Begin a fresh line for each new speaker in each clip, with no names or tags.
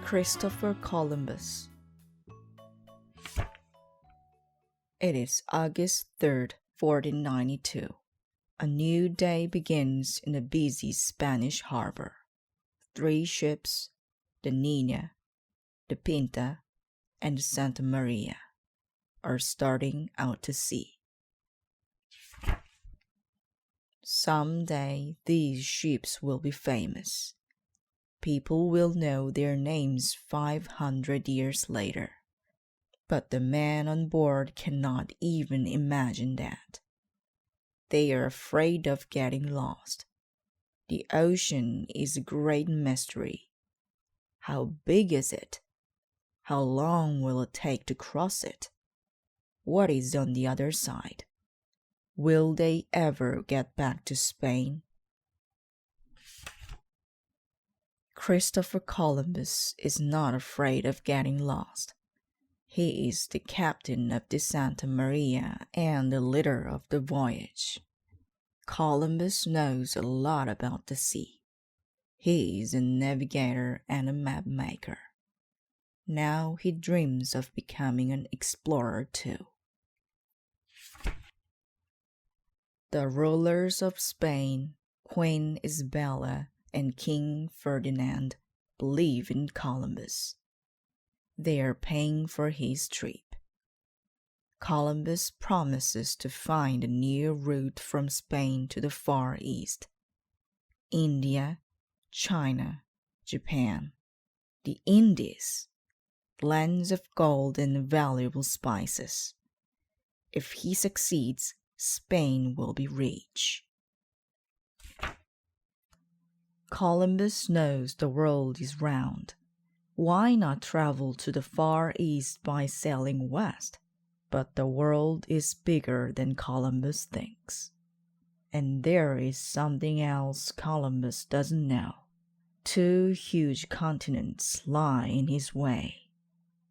Christopher Columbus. It is August 3rd, 1492. A new day begins in the busy Spanish harbor. 3 ships, the Nina, the Pinta, and the Santa Maria, are starting out to sea. Someday these ships will be famous. People will know their names 500 years later. But the men on board cannot even imagine that. They are afraid of getting lost. The ocean is a great mystery. How big is it? How long will it take to cross it? What is on the other side? Will they ever get back to Spain? Christopher Columbus is not afraid of getting lost. He is the captain of the Santa Maria and the leader of the voyage. Columbus knows a lot about the sea. He is a navigator and a map maker. Now he dreams of becoming an explorer too. The rulers of Spain, Queen Isabella and King Ferdinand, believe in Columbus. They are paying for his trip. Columbus promises to find a new route from Spain to the Far East. India, China, Japan, the Indies, lands of gold and valuable spices. If he succeeds, Spain will be rich. Columbus knows the world is round. Why not travel to the Far East by sailing west? But the world is bigger than Columbus thinks. And there is something else Columbus doesn't know. 2 huge continents lie in his way.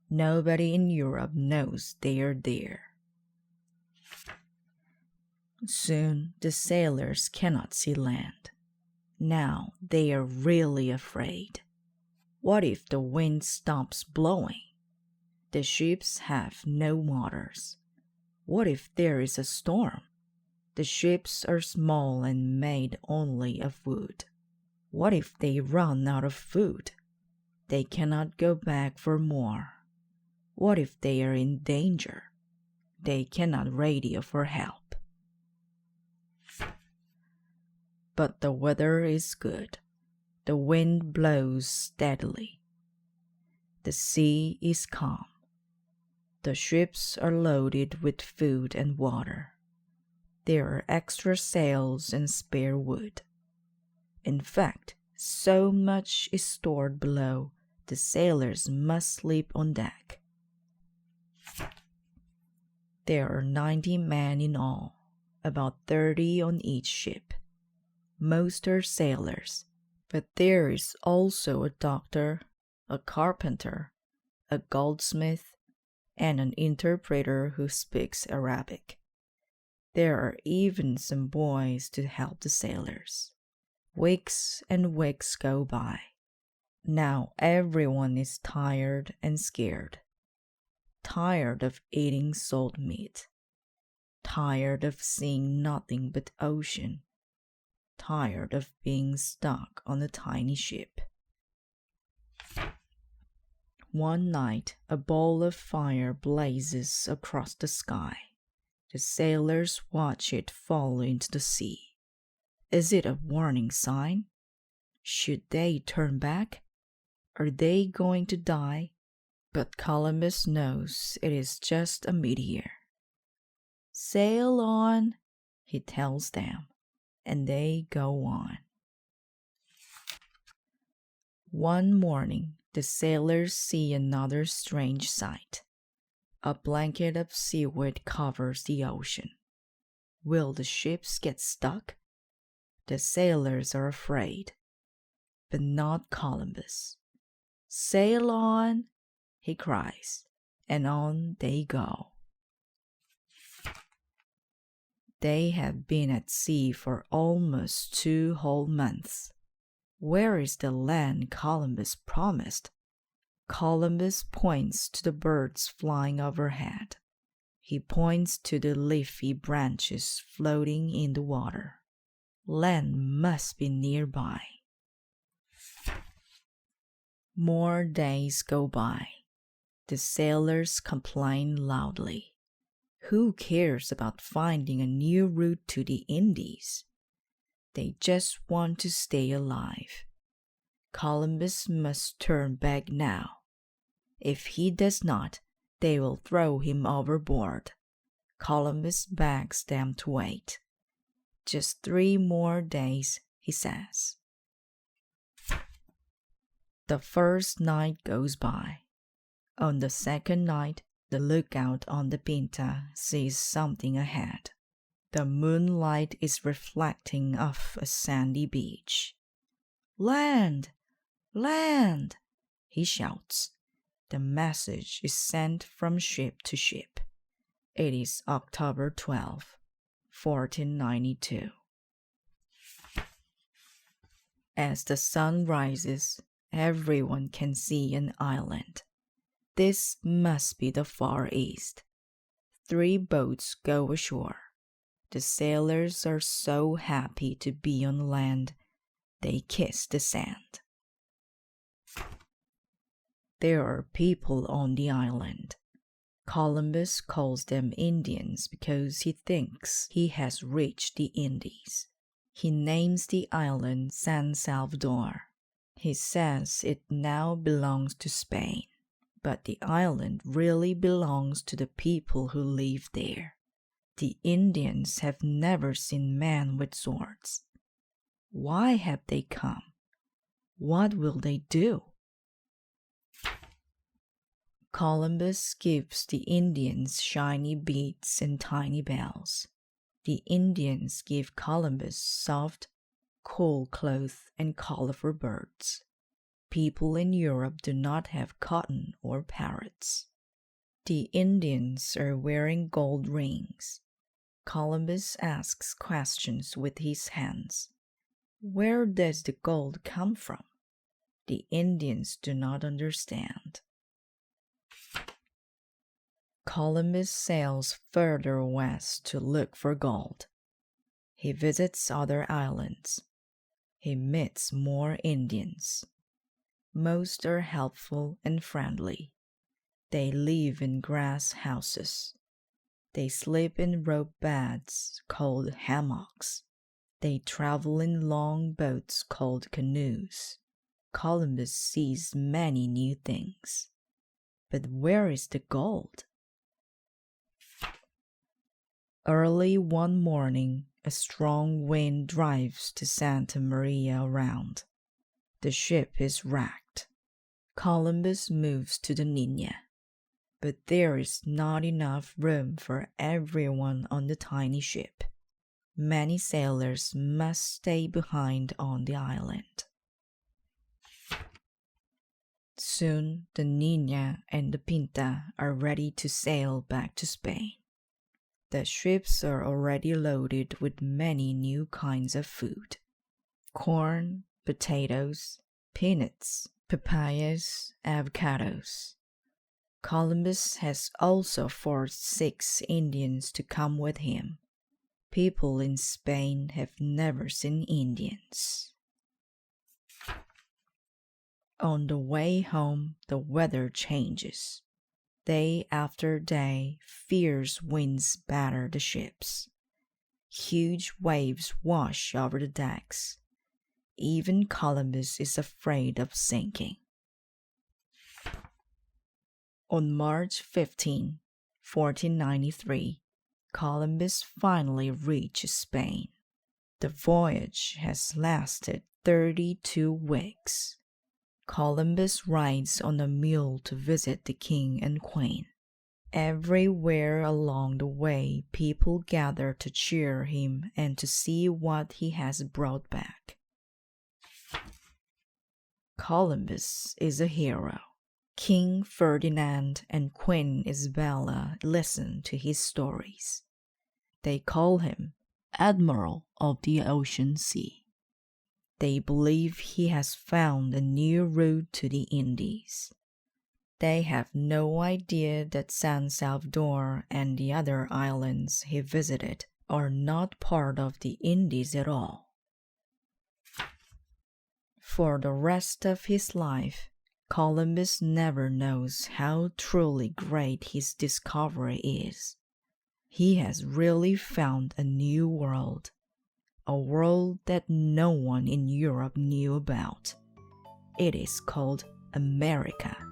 Nobody in Europe knows they are there. Soon the sailors cannot see land. Now they are really afraid. What if the wind stops blowing? The ships have no motors. What if there is a storm? The ships are small and made only of wood. What if they run out of food? They cannot go back for more. What if they are in danger? They cannot radio for help. But the weather is good. The wind blows steadily. The sea is calm. The ships are loaded with food and water. There are extra sails and spare wood. In fact, so much is stored below, the sailors must sleep on deck. There are 90 men in all, about 30 on each ship. Most are sailors, but there is also a doctor, a carpenter, a goldsmith, and an interpreter who speaks Arabic. There are even some boys to help the sailors. Weeks and weeks go by. Now everyone is tired and scared. Tired of eating salt meat. Tired of seeing nothing but ocean. Tired of being stuck on a tiny ship. One night, a ball of fire blazes across the sky. The sailors watch it fall into the sea. Is it a warning sign? Should they turn back? Are they going to die? But Columbus knows it is just a meteor. Sail on, he tells them, and they go on. One morning, the sailors see another strange sight. A blanket of seaweed covers the ocean. Will the ships get stuck? The sailors are afraid, but not Columbus. Sail on, he cries, and on they go. They have been at sea for almost 2 whole months. Where is the land Columbus promised? Columbus points to the birds flying overhead. He points to the leafy branches floating in the water. Land must be nearby. More days go by. The sailors complain loudly. Who cares about finding a new route to the Indies? They just want to stay alive. Columbus must turn back now. If he does not, they will throw him overboard. Columbus begs them to wait. Just 3 more days, he says. The first night goes by. On the second night, the lookout on the Pinta sees something ahead. The moonlight is reflecting off a sandy beach. "Land! Land!" he shouts. The message is sent from ship to ship. It is October 12, 1492. As the sun rises, everyone can see an island. This must be the Far East. 3 boats go ashore. The sailors are so happy to be on land, they kiss the sand. There are people on the island. Columbus calls them Indians because he thinks he has reached the Indies. He names the island San Salvador. He says it now belongs to Spain, but the island really belongs to the people who live there. The Indians have never seen men with swords. Why have they come? What will they do? Columbus gives the Indians shiny beads and tiny bells. The Indians give Columbus soft, cool clothes and colorful birds. People in Europe do not have cotton or parrots. The Indians are wearing gold rings. Columbus asks questions with his hands. Where does the gold come from? The Indians do not understand. Columbus sails further west to look for gold. He visits other islands. He meets more Indians. Most are helpful and friendly. They live in grass houses. They sleep in rope beds called hammocks. They travel in long boats called canoes. Columbus sees many new things. But where is the gold? Early one morning, a strong wind drives the Santa Maria around. The ship is wrecked. Columbus moves to the Nina, but there is not enough room for everyone on the tiny ship. Many sailors must stay behind on the island. Soon the Nina and the Pinta are ready to sail back to Spain. The ships are already loaded with many new kinds of food: corn, potatoes, peanuts, papayas, avocados. Columbus has also forced 6 Indians to come with him. People in Spain have never seen Indians. On the way home, the weather changes. Day after day, fierce winds batter the ships. Huge waves wash over the decks. Even Columbus is afraid of sinking. On March 15, 1493, Columbus finally reaches Spain. The voyage has lasted 32 weeks. Columbus rides on a mule to visit the king and queen. Everywhere along the way, people gather to cheer him and to see what he has brought back. Columbus is a hero. King Ferdinand and Queen Isabella listen to his stories. They call him Admiral of the Ocean Sea. They believe he has found a new route to the Indies. They have no idea that San Salvador and the other islands he visited are not part of the Indies at all. For the rest of his life, Columbus never knows how truly great his discovery is. He has really found a new world, a world that no one in Europe knew about. It is called America.